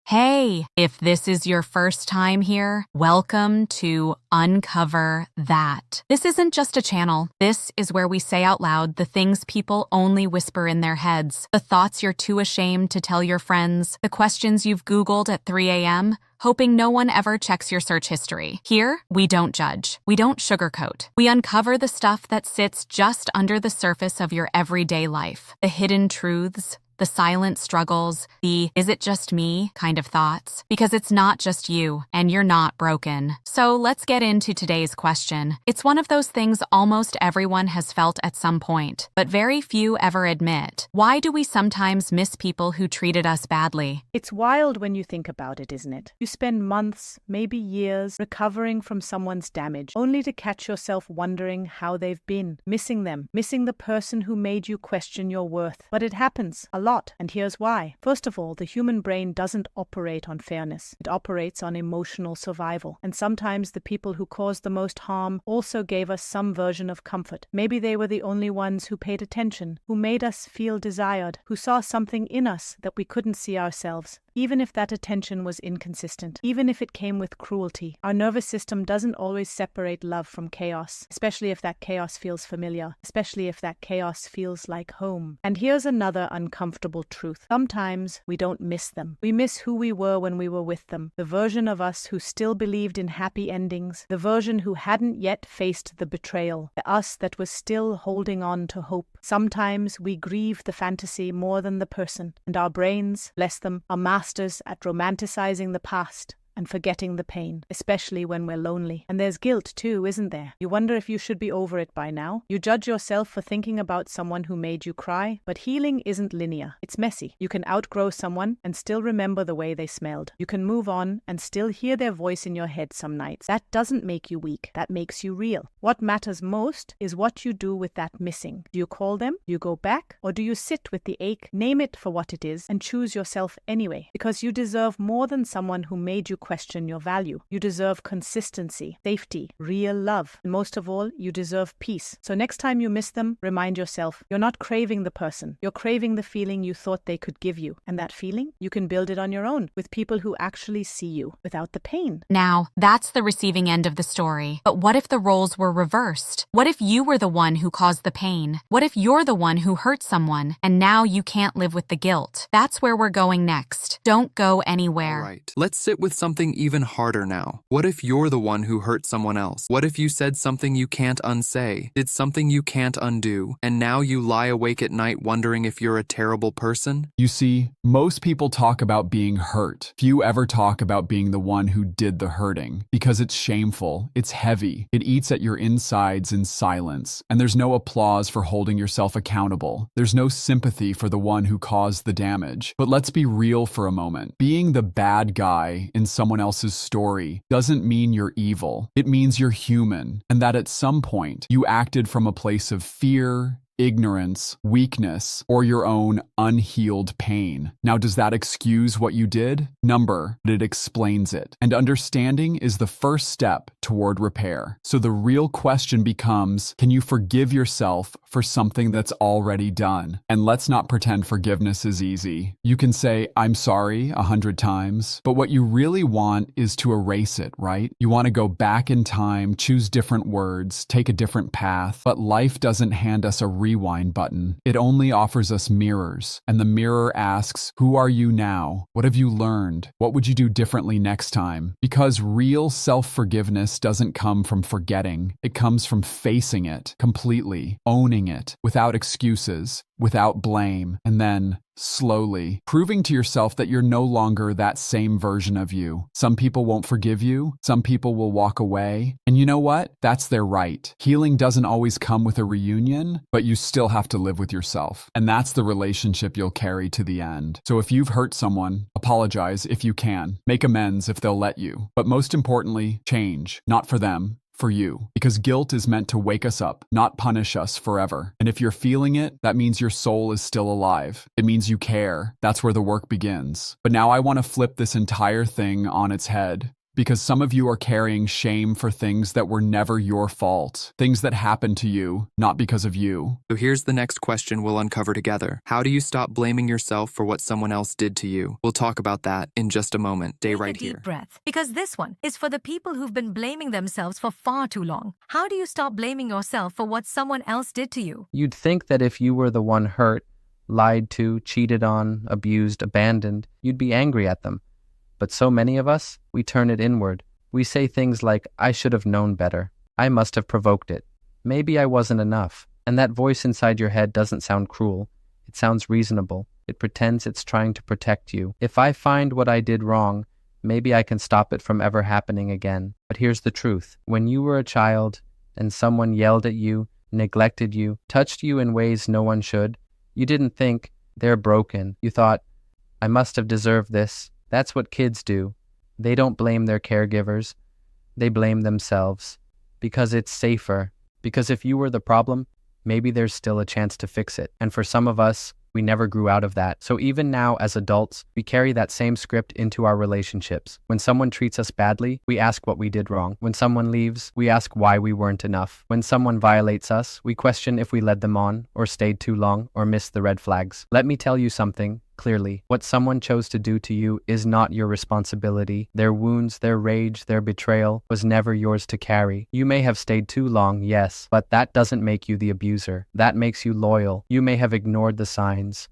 Hey, if this is your first time here, welcome to Uncover That. This isn't just a channel. This is where we say out loud the things people only whisper in their heads, the thoughts you're too ashamed to tell your friends, the questions you've Googled at 3 a.m., hoping no one ever checks your search history. Here, we don't judge. We don't sugarcoat. We uncover the stuff that sits just under the surface of your everyday life, the hidden truths, the silent struggles, the "is it just me" kind of thoughts. Because it's not just you, and you're not broken. So let's get into today's question. It's one of those things almost everyone has felt at some point, but very few ever admit. Why do we sometimes miss people who treated us badly? It's wild when you think about it, isn't it? You spend months, maybe years, recovering from someone's damage, only to catch yourself wondering how they've been, missing them, missing the person who made you question your worth. But it happens a lot, and here's why. First of all, the human brain doesn't operate on fairness. It operates on emotional survival. And sometimes the people who caused the most harm also gave us some version of comfort. Maybe they were the only ones who paid attention, who made us feel desired, who saw something in us that we couldn't see ourselves. Even if that attention was inconsistent, even if it came with cruelty, our nervous system doesn't always separate love from chaos, especially if that chaos feels familiar, especially if that chaos feels like home. And here's another uncomfortable truth. Sometimes we don't miss them. We miss who we were when we were with them, the version of us who still believed in happy endings, the version who hadn't yet faced the betrayal, the us that was still holding on to hope. Sometimes we grieve the fantasy more than the person, and our brains, bless them, are masters at romanticizing the past and forgetting the pain, especially when we're lonely. And there's guilt too, isn't there? You wonder if you should be over it by now. You judge yourself for thinking about someone who made you cry. But healing isn't linear. It's messy. You can outgrow someone and still remember the way they smelled. You can move on and still hear their voice in your head some nights. That doesn't make you weak. That makes you real. What matters most is what you do with that missing. Do you call them? Do you go back? Or do you sit with the ache, name it for what it is, and choose yourself anyway? Because you deserve more than someone who made you question your value. You deserve consistency, safety, real love, and most of all, you deserve peace. So next time you miss them, remind yourself, you're not craving the person. You're craving the feeling you thought they could give you. And that feeling, you can build it on your own with people who actually see you without the pain. Now, that's the receiving end of the story. But what if the roles were reversed? What if you were the one who caused the pain? What if you're the one who hurt someone, and now you can't live with the guilt? That's where we're going next. Don't go anywhere. All right, let's sit with something even harder now. What if you're the one who hurt someone else? What if you said something you can't unsay, did something you can't undo, and now you lie awake at night wondering if you're a terrible person? You see, most people talk about being hurt. Few ever talk about being the one who did the hurting, because it's shameful, it's heavy, it eats at your insides in silence, and there's no applause for holding yourself accountable. There's no sympathy for the one who caused the damage. But let's be real for a moment. Being the bad guy in someone else's story doesn't mean you're evil. It means you're human, and that at some point you acted from a place of fear, ignorance, weakness, or your own unhealed pain. Now, does that excuse what you did? But it explains it. And understanding is the first step toward repair. So the real question becomes, can you forgive yourself for something that's already done? And let's not pretend forgiveness is easy. You can say, "I'm sorry," 100 times, but what you really want is to erase it, right? You want to go back in time, choose different words, take a different path, but life doesn't hand us a rewind button. It only offers us mirrors, and the mirror asks, who are you now? What have you learned? What would you do differently next time? Because real self-forgiveness doesn't come from forgetting. It comes from facing it completely, owning it, without excuses, without blame, and then slowly proving to yourself that you're no longer that same version of you. Some people won't forgive you. Some people will walk away. And you know what? That's their right. Healing doesn't always come with a reunion, but you still have to live with yourself. And that's the relationship you'll carry to the end. So if you've hurt someone, apologize if you can. Make amends if they'll let you. But most importantly, change. Not for them, for you. Because guilt is meant to wake us up, not punish us forever. And if you're feeling it, that means your soul is still alive. It means you care. That's where the work begins. But now I want to flip this entire thing on its head. because some of you are carrying shame for things that were never your fault, things that happened to you, not because of you. So here's the next question we'll uncover together. How do you stop blaming yourself for what someone else did to you? We'll talk about that in just a moment. Stay right Take a deep here. breath, because this one is for the people who've been blaming themselves for far too long. How do you stop blaming yourself for what someone else did to you? You'd think that if you were the one hurt, lied to, cheated on, abused, abandoned, you'd be angry at them. But so many of us, we turn it inward. We say things like, I should have known better. I must have provoked it. Maybe I wasn't enough. And that voice inside your head doesn't sound cruel. It sounds reasonable. It pretends it's trying to protect you. If I find what I did wrong, maybe I can stop it from ever happening again. But here's the truth. When you were a child and someone yelled at you, neglected you, touched you in ways no one should, you didn't think, they're broken. You thought, I must have deserved this. That's what kids do. They don't blame their caregivers. They blame themselves. Because it's safer. Because if you were the problem, maybe there's still a chance to fix it. And for some of us, we never grew out of that. So even now, as adults, we carry that same script into our relationships. When someone treats us badly, we ask what we did wrong. When someone leaves, we ask why we weren't enough. When someone violates us, we question if we led them on, or stayed too long, or missed the red flags. Let me tell you something clearly. What someone chose to do to you is not your responsibility. Their wounds, their rage, their betrayal was never yours to carry. You may have stayed too long, yes, but that doesn't make you the abuser. That makes you loyal. You may have ignored the signs.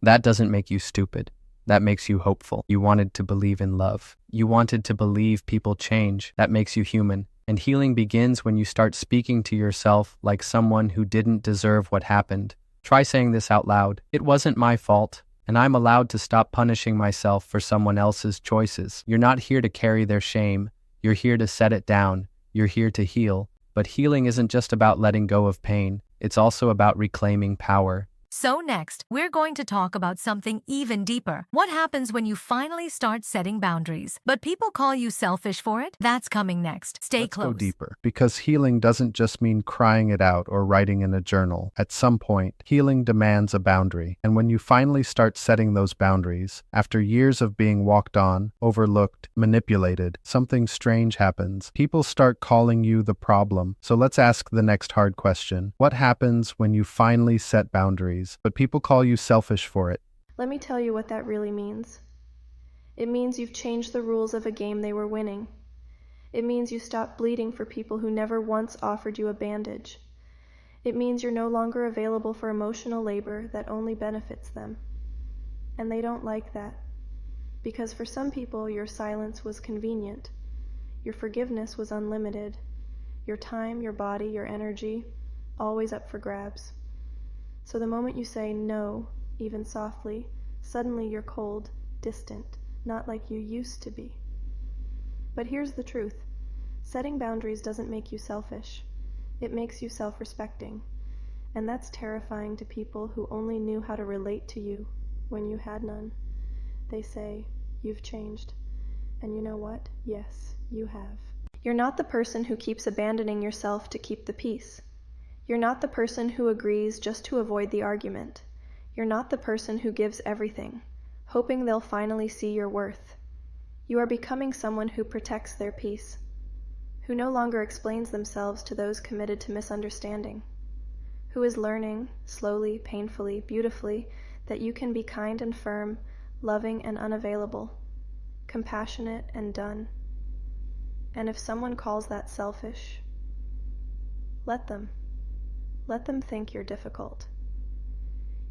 That doesn't make you stupid. That makes you hopeful. You wanted to believe in love. You wanted to believe people change. That makes you human. And healing begins when you start speaking to yourself like someone who didn't deserve what happened. Try saying this out loud. It wasn't my fault. And I'm allowed to stop punishing myself for someone else's choices. You're not here to carry their shame. You're here to set it down. You're here to heal. But healing isn't just about letting go of pain. It's also about reclaiming power. So next, we're going to talk about something even deeper. What happens when you finally start setting boundaries, but people call you selfish for it? That's coming next. Stay Let's close. go deeper, because healing doesn't just mean crying it out or writing in a journal. At some point, healing demands a boundary. And when you finally start setting those boundaries, after years of being walked on, overlooked, manipulated, something strange happens. People start calling you the problem. So let's ask the next hard question. What happens when you finally set boundaries, but people call you selfish for it? Let me tell you what that really means. It means you've changed the rules of a game they were winning. It means you stopped bleeding for people who never once offered you a bandage. It means you're no longer available for emotional labor that only benefits them. And they don't like that. Because for some people, your silence was convenient. Your forgiveness was unlimited. Your time, your body, your energy, always up for grabs. So the moment you say no, even softly, suddenly you're cold, distant, not like you used to be. But here's the truth. Setting boundaries doesn't make you selfish. It makes you self-respecting. And that's terrifying to people who only knew how to relate to you when you had none. They say, you've changed. And you know what? Yes, you have. You're not the person who keeps abandoning yourself to keep the peace. You're not the person who agrees just to avoid the argument. You're not the person who gives everything, hoping they'll finally see your worth. You are becoming someone who protects their peace, who no longer explains themselves to those committed to misunderstanding, who is learning, slowly, painfully, beautifully, that you can be kind and firm, loving and unavailable, compassionate and done. And if someone calls that selfish, let them. Let them think you're difficult.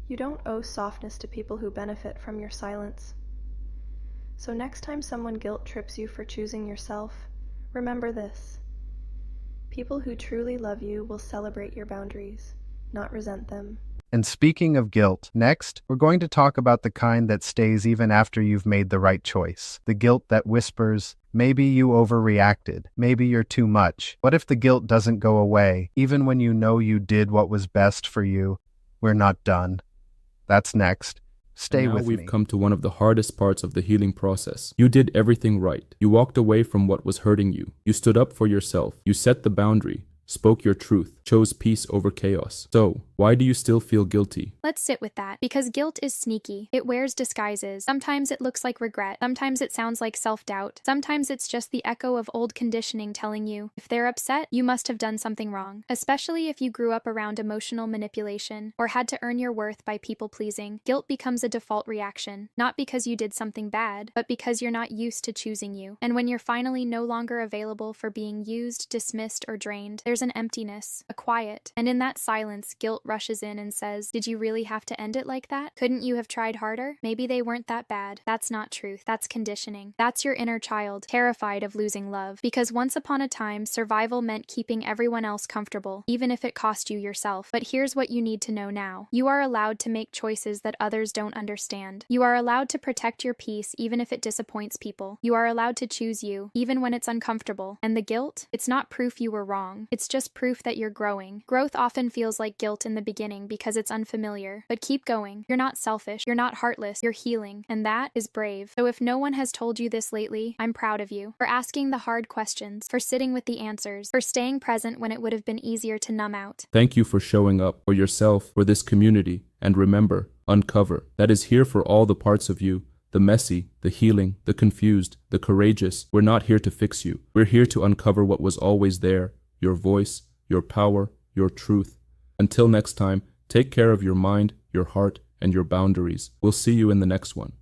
You don't owe softness to people who benefit from your silence. So next time someone guilt trips you for choosing yourself, remember this. People who truly love you will celebrate your boundaries, not resent them. And speaking of guilt, next, we're going to talk about the kind that stays even after you've made the right choice. The guilt that whispers, maybe you overreacted, maybe you're too much. What if the guilt doesn't go away, even when you know you did what was best for you? We're not done. That's next. Stay Now with we've me. come to one of the hardest parts of the healing process. You did everything right. You walked away from what was hurting you. You stood up for yourself. You set the boundary. spoke your truth, chose peace over chaos. So, why do you still feel guilty? Let's sit with that, because guilt is sneaky. It wears disguises. Sometimes it looks like regret. Sometimes it sounds like self-doubt. Sometimes it's just the echo of old conditioning telling you, if they're upset, you must have done something wrong. Especially if you grew up around emotional manipulation or had to earn your worth by people-pleasing. Guilt becomes a default reaction, not because you did something bad, but because you're not used to choosing you. And when you're finally no longer available for being used, dismissed, or drained, there's an emptiness, a quiet. And in that silence, guilt rushes in and says, did you really have to end it like that? Couldn't you have tried harder? Maybe they weren't that bad. That's not truth. That's conditioning. That's your inner child, terrified of losing love. Because once upon a time, survival meant keeping everyone else comfortable, even if it cost you yourself. But here's what you need to know now. You are allowed to make choices that others don't understand. You are allowed to protect your peace even if it disappoints people. You are allowed to choose you, even when it's uncomfortable. And the guilt? It's not proof you were wrong. It's just proof that you're growing. Growth often feels like guilt in the beginning because it's unfamiliar. But keep going. You're not selfish. You're not heartless. You're healing. And that is brave. So if no one has told you this lately, I'm proud of you. For asking the hard questions, for sitting with the answers, for staying present when it would have been easier to numb out. Thank you for showing up for yourself, for this community, and remember, Uncover. That is here for all the parts of you, the messy, the healing, the confused, the courageous. We're not here to fix you. We're here to uncover what was always there, your voice, your power, your truth. Until next time, take care of your mind, your heart, and your boundaries. We'll see you in the next one.